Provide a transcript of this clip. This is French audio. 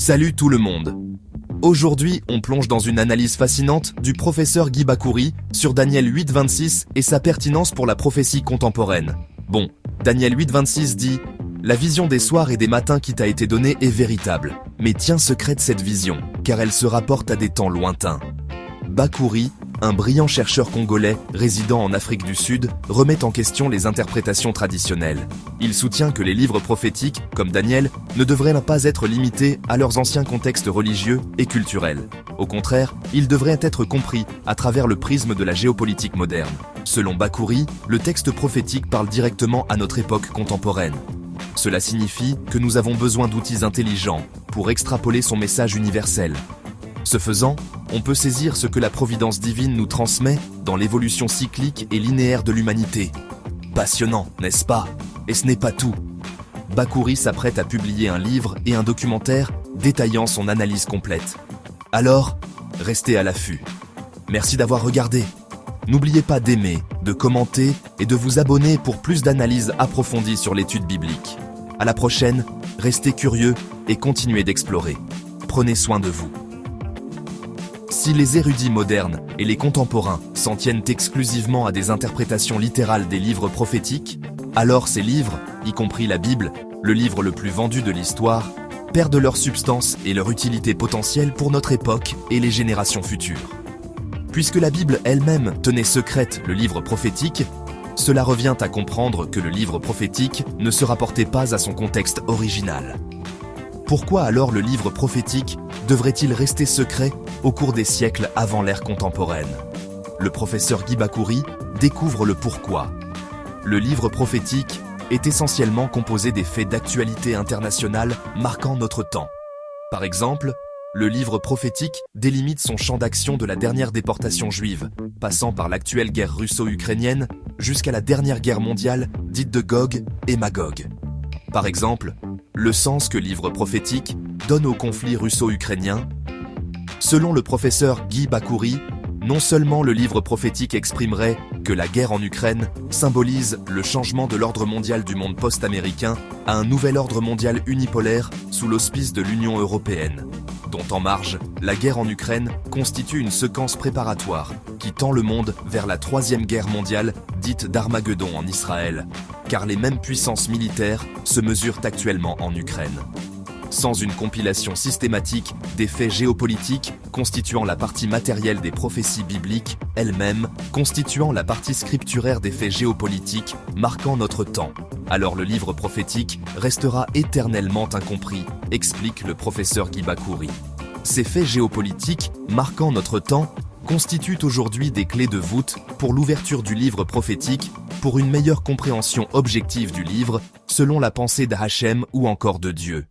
Salut tout le monde. Aujourd'hui, on plonge dans une analyse fascinante du professeur Guy Bakouri sur Daniel 8.26 et sa pertinence pour la prophétie contemporaine. Bon, Daniel 8.26 dit « La vision des soirs et des matins qui t'a été donnée est véritable, mais tiens secrète cette vision, car elle se rapporte à des temps lointains. » Bakouri, un brillant chercheur congolais résidant en Afrique du Sud, remet en question les interprétations traditionnelles. Il soutient que les livres prophétiques, comme Daniel, ne devraient pas être limités à leurs anciens contextes religieux et culturels. Au contraire, ils devraient être compris à travers le prisme de la géopolitique moderne. Selon Bakouri, le texte prophétique parle directement à notre époque contemporaine. Cela signifie que nous avons besoin d'outils intelligents pour extrapoler son message universel. Ce faisant, on peut saisir ce que la providence divine nous transmet dans l'évolution cyclique et linéaire de l'humanité. Passionnant, n'est-ce pas? Et ce n'est pas tout. Bakouri s'apprête à publier un livre et un documentaire détaillant son analyse complète. Alors, restez à l'affût. Merci d'avoir regardé. N'oubliez pas d'aimer, de commenter et de vous abonner pour plus d'analyses approfondies sur l'étude biblique. À la prochaine, restez curieux et continuez d'explorer. Prenez soin de vous. Si les érudits modernes et les contemporains s'en tiennent exclusivement à des interprétations littérales des livres prophétiques, alors ces livres, y compris la Bible, le livre le plus vendu de l'histoire, perdent leur substance et leur utilité potentielle pour notre époque et les générations futures. Puisque la Bible elle-même tenait secrète le livre prophétique, cela revient à comprendre que le livre prophétique ne se rapportait pas à son contexte original. Pourquoi alors le livre prophétique devrait-il rester secret au cours des siècles avant l'ère contemporaine? Le professeur Guy Bakouri découvre le pourquoi. Le livre prophétique est essentiellement composé des faits d'actualité internationale marquant notre temps. Par exemple, le livre prophétique délimite son champ d'action de la dernière déportation juive, passant par l'actuelle guerre russo-ukrainienne jusqu'à la dernière guerre mondiale dite de Gog et Magog. Par exemple, le sens que livre prophétique donne au conflit russo-ukrainien. Selon le professeur Guy Bakouri, non seulement le livre prophétique exprimerait que la guerre en Ukraine symbolise le changement de l'ordre mondial du monde post-américain à un nouvel ordre mondial unipolaire sous l'auspice de l'Union européenne, dont en marge, la guerre en Ukraine constitue une séquence préparatoire qui tend le monde vers la troisième guerre mondiale dite d'Armageddon en Israël, car les mêmes puissances militaires se mesurent actuellement en Ukraine. Sans une compilation systématique des faits géopolitiques constituant la partie matérielle des prophéties bibliques, elles-mêmes constituant la partie scripturaire des faits géopolitiques marquant notre temps, alors le livre prophétique restera éternellement incompris, explique le professeur Guy Bakouri. Ces faits géopolitiques marquant notre temps constituent aujourd'hui des clés de voûte pour l'ouverture du livre prophétique, pour une meilleure compréhension objective du livre, selon la pensée d'Hachem ou encore de Dieu.